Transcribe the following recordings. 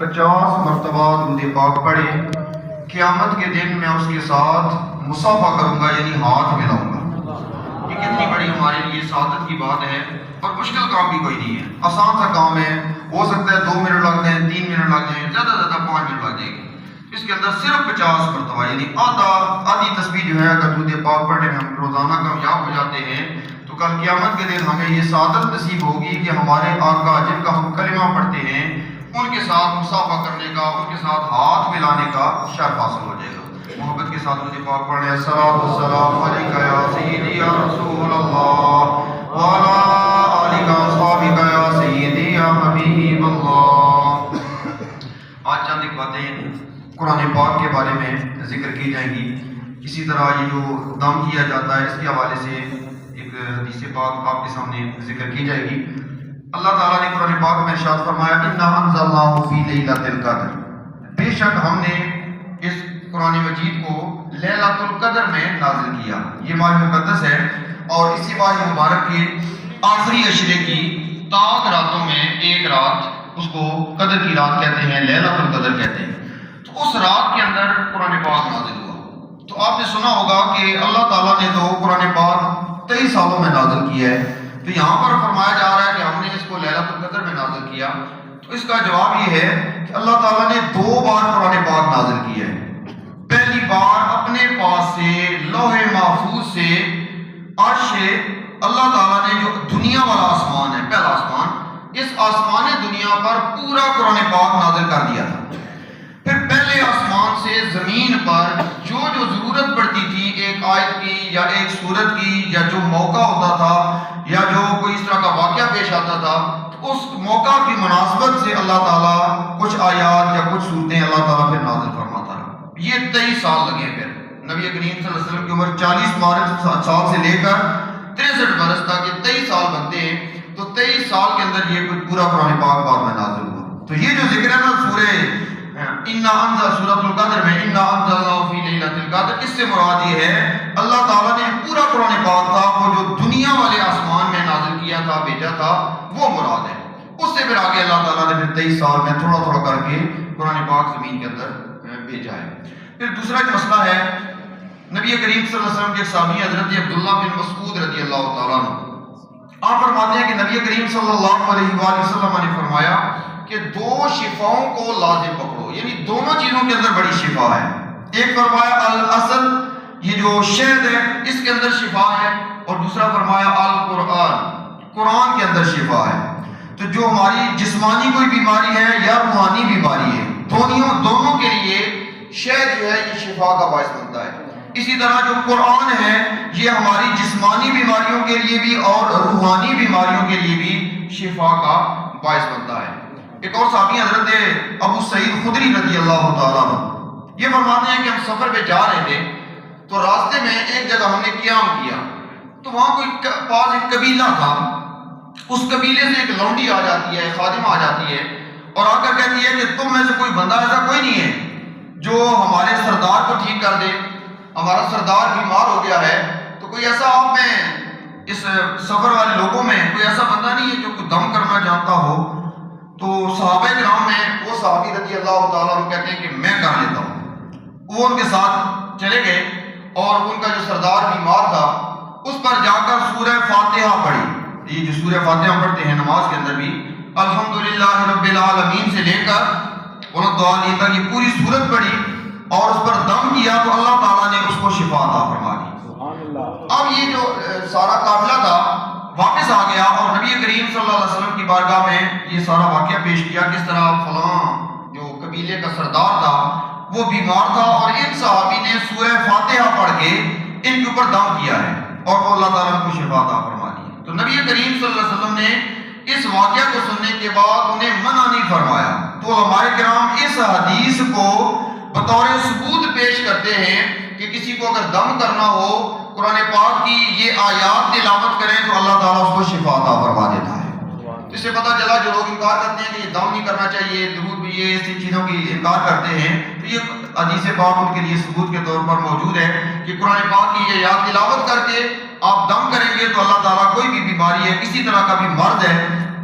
50 مرتبہ درود پاک پڑھے، قیامت کے دن میں اس کے ساتھ مصافحہ کروں گا، یعنی ہاتھ ملاؤں گا۔ یہ کتنی بڑی ہمارے لیے سعادت کی بات ہے، اور مشکل کام بھی کوئی نہیں ہے، آسان سا کام ہے۔ ہو سکتا ہے 2 منٹ لگ جائیں، 3 منٹ لگ جائیں، زیادہ سے زیادہ 5 منٹ لگ جائے گی۔ اس کے اندر صرف 50 مرتبہ یعنی آدھی تسبیح جو ہے، اگر درود پاک پڑھنے میں ہم روزانہ کامیاب ہو جاتے ہیں تو کل قیامت کے دن ہمیں یہ سعادت نصیب ہوگی کہ ہمارے آقا جن کا ہم کلمہ پڑھتے ہیں ان کے ساتھ مصافحہ کرنے کا، ان کے ساتھ ہاتھ ملانے کا شرف حاصل ہو جائے گا۔ محبت کے ساتھ درود پاک پڑھیں۔ الصلاۃ والسلام علیکہ یا سیدی یا رسول اللہ وعلی آلک واصحابک یا سیدی یا حبیب اللہ۔ آج چند ایک باتیں قرآن پاک کے بارے میں ذکر کی جائیں گی۔ اسی طرح یہ جو دم کیا جاتا ہے اس کے حوالے سے ایک حدیث پاک آپ کے سامنے ذکر کی جائے گی۔ اللہ تعالیٰ نے قرآن پاک میں ارشاد فرمایا اِنَّا أَنزَلْنَاهُ فِي لَيْلَةِ الْقَدْرِ، بے شک ہم نے اس قرآن مجید کو لیلۃ القدر میں نازل کیا۔ یہ ماہ مقدس ہے اور اسی ماہ مبارک کے آخری عشرے کی تاک راتوں میں ایک رات، اس کو قدر کی رات کہتے ہیں، لیلۃ القدر کہتے ہیں۔ تو اس رات کے اندر قرآن پاک نازل ہوا۔ تو آپ نے سنا ہوگا کہ اللہ تعالیٰ نے تو قرآن پاک 23 سالوں میں نازل کیا ہے، تو یہاں پر فرمایا جا رہا ہے کہ ہم نے اس کو لیلۃ القدر میں نازل کیا۔ تو اس کا جواب یہ ہے کہ اللہ تعالیٰ نے 2 بار قرآن پاک نازل کیا ہے۔ پہلی بار اپنے پاس سے لوح محفوظ سے عرش، اللہ تعالیٰ نے جو دنیا والا آسمان ہے، پہلا آسمان، اس آسمان دنیا پر پورا قرآن پاک نازل کر دیا تھا۔ پھر پہلے آسمان سے زمین پر جو ضرورت پڑتی تھی ایک آیت کی یا ایک سورت کی، یا جو موقع ہوتا تھا یا جو کوئی اس طرح کا واقعہ پیش آتا تھا، تو اس موقع کی مناسبت سے اللہ تعالیٰ کچھ آیات یا کچھ سورتیں اللہ تعالیٰ پھر نازل فرماتا رہا۔ یہ 23 سال لگے۔ پھر نبی کریم صلی اللہ علیہ وسلم کی عمر 40 سال سے لے کر 63 برس تک، یہ 23 سال بنتے ہیں۔ تو 23 سال کے اندر یہ پورا قرآن پاک بعد میں نازل ہوا۔ تو یہ جو ذکر ہے نا سورہ سورۃ القدر میں، اِنَّا أَنزَلْنَاهُ فِي لَيْلَةِ الْقَدْرِ، اس سے مراد یہ ہے اللہ تعالیٰ نے پورا قرآن پاک تھا وہ جو دنیا والے آسمان میں نازل کیا تھا، بھیجا تھا، وہ مراد ہے۔ اس سے پھر آگے اللہ تعالیٰ نے پھر 23 سال میں تھوڑا تھوڑا کر کے قرآن پاک زمین کے اندر بھیجا ہے۔ پھر دوسرا جو مسئلہ ہے، نبی کریم صلی اللہ علیہ وسلم کے صحابی حضرت عبداللہ بن مسعود رضی اللہ تعالیٰ عنہ، آپ فرماتے ہیں کہ نبی کریم صلی اللہ علیہ وآلہ وسلم نے فرمایا کہ 2 شفاؤں کو لازم پکڑو، یعنی دونوں چیزوں کے اندر بڑی شفا ہے۔ ایک فرمایا الاسد، یہ جو شہد ہے اس کے اندر شفا ہے، اور دوسرا فرمایا القرآن، قرآن کے اندر شفا ہے۔ تو جو ہماری جسمانی کوئی بیماری ہے یا روحانی بیماری ہے، دونوں کے لیے شہد جو ہے یہ شفا کا باعث بنتا ہے۔ اسی طرح جو قرآن ہے یہ ہماری جسمانی بیماریوں کے لیے بھی اور روحانی بیماریوں کے لیے بھی شفا کا باعث بنتا ہے۔ ایک اور صحابی حضرت ابو سعید خدری رضی اللہ تعالیٰ عنہ، یہ فرماتے ہیں کہ ہم سفر پہ جا رہے تھے، تو راستے میں ایک جگہ ہم نے قیام کیا، تو وہاں کوئی پاس ایک قبیلہ تھا، اس قبیلے سے ایک لونڈی آ جاتی ہے، خادمہ آ جاتی ہے، اور آ کر کہتی ہے کہ تم میں سے کوئی بندہ ایسا کوئی نہیں ہے جو ہمارے سردار کو ٹھیک کر دے، ہمارا سردار بیمار ہو گیا ہے، تو کوئی ایسا آپ میں اس سفر والے لوگوں میں کوئی ایسا بندہ نہیں ہے جو کوئی دم کرنا جانتا ہو؟ تو صحابہ کرام میں وہ صحابی رضی اللہ تعالیٰ عنہ کہتے ہیں کہ میں کر لیتا ہوں۔ وہ ان کے ساتھ چلے گئے اور ان کا جو سردار بیمار تھا اس پر جا کر سورہ فاتحہ پڑھی۔ یہ جو سورہ فاتحہ پڑھتے ہیں نماز کے اندر بھی، الحمدللہ رب العالمین سے لے کر اور دعا لی تک یہ پوری سورت پڑھی اور اس پر دم کیا، تو اللہ تعالیٰ نے اس کو شفا عطا فرما دی۔ اب یہ جو سارا قافلہ تھا واپس آ گیا اور نبی کریم صلی اللہ علیہ وسلم کی بارگاہ میں یہ سارا واقعہ پیش کیا، کس طرح فلاں جو قبیلے کا سردار تھا وہ بیمار تھا اور ان صحابی نے سورہ فاتحہ پڑھ کے ان کے اوپر دم کیا ہے اور وہ اللہ تعالیٰ کو شفا عطا فرما دی۔ تو نبی کریم صلی اللہ علیہ وسلم نے اس واقعہ کو سننے کے بعد انہیں منع نہیں فرمایا۔ تو ہمارے کرام اس حدیث کو بطور ثبوت پیش کرتے ہیں کہ کسی کو اگر دم کرنا ہو قرآن پاک کی یہ آیات تلاوت کریں تو اللہ تعالیٰ اس کو شفا عطا فرما دیتا ہے۔ اس سے پتہ چلا جو لوگ انکار کرتے ہیں کہ یہ دم نہیں کرنا چاہیے، درود بھی یہ ایسی چیزوں کی انکار کرتے ہیں، تو یہ حدیث پاک ان کے لیے ثبوت کے طور پر موجود ہے کہ قرآن پاک کی یہ آیات تلاوت کر کے آپ دم کریں گے تو اللہ تعالیٰ کوئی بھی بیماری ہے، کسی طرح کا بھی مرض ہے،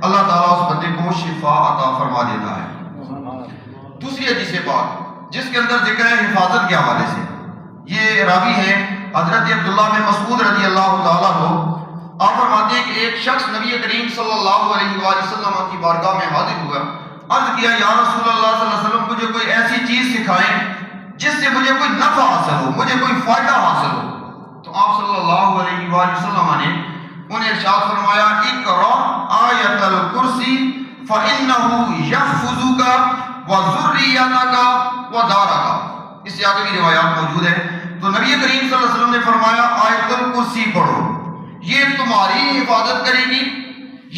اللہ تعالیٰ اس بندے کو شفا عطا فرما دیتا ہے۔ دوسری حدیث پاک جس کے اندر ذکر ہے حفاظت کے حوالے سے، یہ راوی ہے حضرت عبداللہ بن مسعود رضی اللہ تعالیٰ عنہ۔ آپ فرماتے ہیں کہ ایک شخص نبی کریم صلی اللہ علیہ وآلہ وسلم کی بارگاہ میں حاضر ہوا، عرض کیا یا رسول اللہ صلی اللہ علیہ وسلم مجھے کوئی ایسی چیز سکھائیں جس سے مجھے کوئی نفع حاصل ہو، مجھے کوئی فائدہ حاصل ہو۔ تو آپ صلی اللہ علیہ وآلہ وسلم نے انہیں ارشاد فرمایا اقرأ آیت الکرسی فإنہ یحفظک وذریتک ودارک۔ اس سے آگے بھی روایات موجود ہے۔ تو نبی کریم صلی اللہ علیہ وسلم نے فرمایا آیت الکرسی پڑھو، یہ تمہاری حفاظت کرے گی،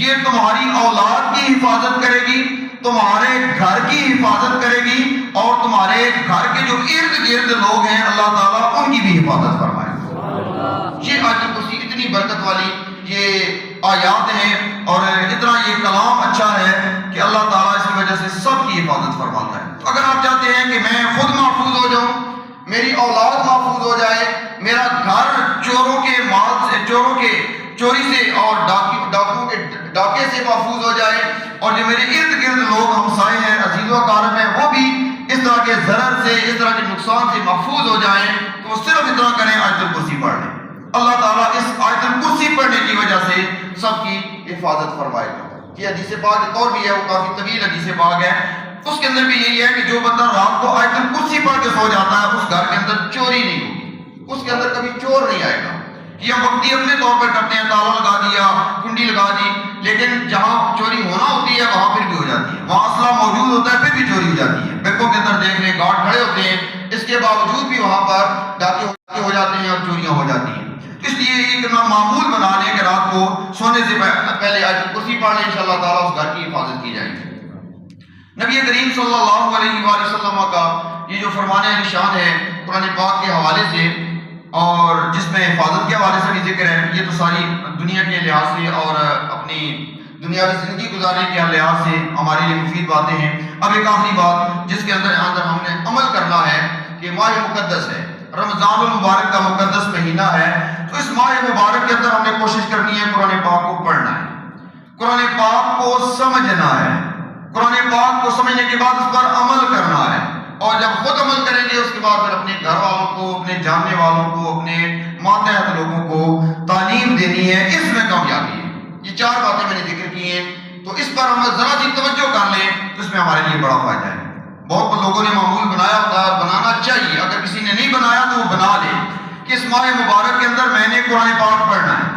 یہ تمہاری اولاد کی حفاظت کرے گی، تمہارے گھر کی حفاظت کرے گی، اور تمہارے گھر کے جو ارد گرد لوگ ہیں اللہ تعالیٰ ان کی بھی حفاظت فرمائے گا۔ یہ آیت الکرسی اتنی برکت والی یہ آیات ہیں اور اتنا یہ کلام اچھا ہے کہ اللہ تعالیٰ اس کی وجہ سے سب کی حفاظت فرماتا ہے۔ تو اگر آپ چاہتے ہیں کہ میں خود محفوظ ہو جاؤں، میری اولاد محفوظ ہو جائے، میرا گھر چوروں کے مال سے، چوروں کے چوری سے اور ڈاکو کے ڈاکے سے محفوظ ہو جائے، اور جو میرے ارد گرد لوگ ہمسائے ہیں، عزیز و اقارب ہیں، وہ بھی اس طرح کے ضرر سے، اس طرح کے نقصان سے محفوظ ہو جائیں، تو وہ صرف اتنا کریں آیت الکرسی پڑھ لیں۔ اللہ تعالیٰ اس آیت الکرسی پڑھنے کی وجہ سے سب کی حفاظت فرمائے گا۔ یہ حدیث پاک ایک اور بھی ہے، وہ کافی طویل حدیث پاک ہے، اس کے اندر بھی یہی ہے کہ جو بندہ رات کو آیت الکرسی پڑھ کے سو جاتا ہے اس گھر کے اندر چوری نہیں ہوگی، اس کے اندر کبھی چور نہیں آئے گا۔ یہ ہم وقتی اپنے طور پر کرتے ہیں، تالا لگا دیا، کنڈی لگا دی، لیکن جہاں چوری ہونا ہوتی ہے وہاں پھر بھی ہو جاتی ہے، وہاں اسلحہ موجود ہوتا ہے پھر بھی چوری ہو جاتی ہے۔ بینکوں کے اندر دیکھ لیں گارڈ کھڑے ہوتے ہیں، اس کے باوجود بھی وہاں پر ڈاکے ہو جاتے ہیں اور چوریاں ہو جاتی ہیں۔ اس لیے ایک معمول بنا لیں کہ رات کو سونے سے پہلے آیت الکرسی پڑھ لیں، انشاءاللہ تعالیٰ اس گھر کی حفاظت کی جائے گی۔ نبی کریم صلی اللہ علیہ وآلہ وسلم کا یہ جو فرمان نشان ہے قرآن پاک کے حوالے سے، اور جس میں حفاظت کے حوالے سے بھی ذکر ہے، یہ تو ساری دنیا کے لحاظ سے اور اپنی دنیاوی زندگی گزارنے کے لحاظ سے ہمارے لیے مفید باتیں ہیں۔ اب ایک آخری بات جس کے اندر ہم نے عمل کرنا ہے کہ ماہ مقدس ہے، رمضان المبارک کا مقدس مہینہ ہے، تو اس ماہ مبارک کے اندر ہم نے کوشش کرنی ہے قرآن پاک کو پڑھنا ہے، قرآن پاک کو سمجھنا ہے، قرآن پاک کو سمجھنے کے بعد اس پر عمل کرنا ہے، اور جب خود عمل کریں گے اس کے بعد پھر اپنے گھر والوں کو، اپنے جاننے والوں کو، اپنے ماتحت لوگوں کو تعلیم دینی ہے، اس میں کامیابی ہے۔ یہ چار باتیں میں نے ذکر کی ہیں، تو اس پر ہم ذرا سی توجہ کر لیں تو اس میں ہمارے لیے بڑا فائدہ ہے۔ بہت لوگوں نے معمول بنایا ہوتا ہے اور بنانا چاہیے، اگر کسی نے نہیں بنایا تو وہ بنا لے کہ اس ماہ مبارک کے اندر میں نے قرآن پاک پڑھنا ہے۔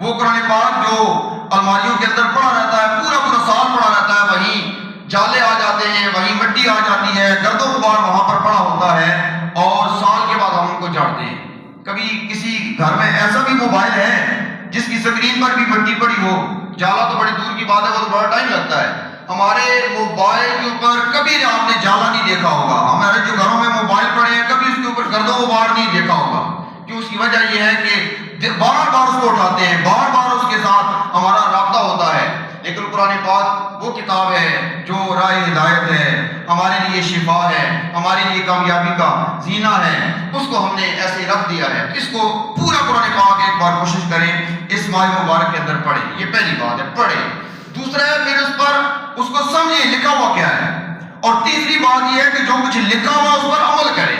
وہ قرآن پاک جو الماریوں کے اندر پڑا رہتا ہے، پورا پورا سال پڑا رہتا ہے، وہیں جالے آ جاتے ہیں، وہیں مٹی آ جاتی ہے، گرد و غبار وہاں پر پڑا ہوتا ہے، اور سال کے بعد ہم ان کو جھاڑتے ہیں۔ کبھی کسی گھر میں ایسا بھی موبائل ہے جس کی سکرین پر بھی مٹی پڑی ہو، جالا تو بڑی دور کی بات ہے، وہ تو بڑا ٹائم لگتا ہے۔ ہمارے موبائل کے اوپر کبھی آپ نے جالا نہیں دیکھا ہوگا، ہمارے جو گھروں میں موبائل پڑے ہیں کبھی اس کے اوپر گرد و غبار نہیں دیکھا ہوگا، کہ اس کی وجہ یہ ہے کہ بار بار اس کو اٹھاتے ہیں، بار بار اس کے ساتھ ہمارا رابطہ ہوتا ہے۔ لیکن قرآن پاک وہ کتاب ہے جو راہ ہدایت ہے، ہمارے لیے شفا ہے، ہمارے لیے کامیابی کا زینہ ہے، اس کو ہم نے ایسے رکھ دیا ہے۔ اس کو پورا قرآن پاک ایک بار کوشش کریں اس ماہ مبارک کے اندر پڑھیں، یہ پہلی بات ہے، پڑھیں۔ دوسرا ہے پھر اس پر اس کو سمجھیں لکھا ہوا کیا ہے، اور تیسری بات یہ ہے کہ جو کچھ لکھا ہوا اس پر عمل کریں،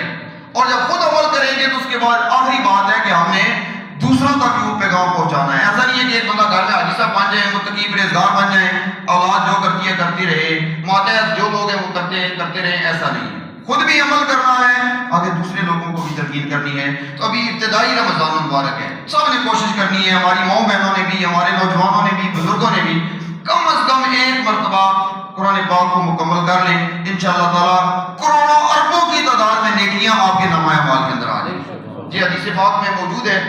اور جب خود عمل کریں گے تو اس کے بعد آخری بات ہے کہ ہم نے دوسروں تک وہ پیغام پہنچانا ہے۔ ایسا نہیں ہے کہ ایک بندہ گھر میں حاجی صاحب بن جائیں، متقی پرہیزگار بن جائیں، اولاد جو کرتی ہے کرتی رہے، ماتحت جو لوگ ہیں وہ کرتے رہیں، ایسا نہیں ہے۔ خود بھی عمل کرنا ہے، آگے دوسرے لوگوں کو بھی تلقین کرنی ہے۔ تو ابھی ابتدائی رمضان المبارک ہے، سب نے کوشش کرنی ہے، ہماری ماؤں بہنوں نے بھی، ہمارے نوجوانوں نے بھی، بزرگوں نے بھی کم از کم ایک مرتبہ قرآن پاک کو مکمل کر لیں، انشاءاللہ تعالیٰ کروڑوں اربوں کی تعداد میں نیکیاں آپ کے نامہ اعمال کے اندر آ جائیں گی۔ یہ حدیث پاک میں موجود ہے،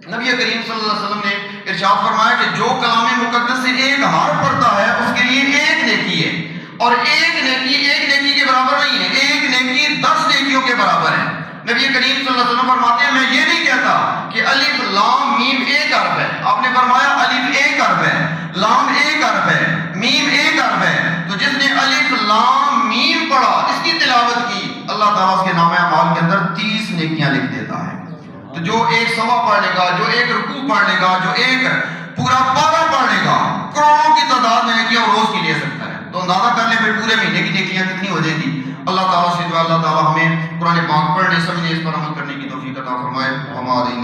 نبی کریم صلی اللہ علیہ وسلم نے ارشاد فرمایا کہ جو کلام مقدس سے ایک حرف پڑھتا ہے اس کے لیے ایک نیکی ہے، اور ایک نیکی کے برابر نہیں ہے، ایک نیکی 10 نیکیوں کے برابر ہے۔ نبی کریم صلی اللہ علیہ وسلم فرماتے ہیں میں یہ نہیں کہتا کہ الف لام میم ایک حرف ہے، آپ نے فرمایا الف ایک حرف ہے، لام ایک حرف ہے، میم ایک حرف ہے، تو جس نے الف لام میم پڑھا، اس کی تلاوت کی، اللہ تعالیٰ اس کے نامہ اعمال کے اندر 30 نیکیاں لکھ دیتا ہے۔ تو جو ایک سوا پڑھ لے گا، جو ایک رکوع پڑھ لے گا، جو ایک پورا پارہ پڑھ لے گا، کروڑوں کی تعداد میں نیکیاں وہ روز کی لے سکتا ہے۔ تو اندازہ کر لیں پھر پورے مہینے کی نیکیاں کتنی ہو جائیں گی۔ اللہ تعالیٰ سے دعا اللہ تعالیٰ ہمیں قرآن پاک پڑھنے سمجھنے اس پر عمل کرنے کی توفیق عطا فرمائے. ہمارے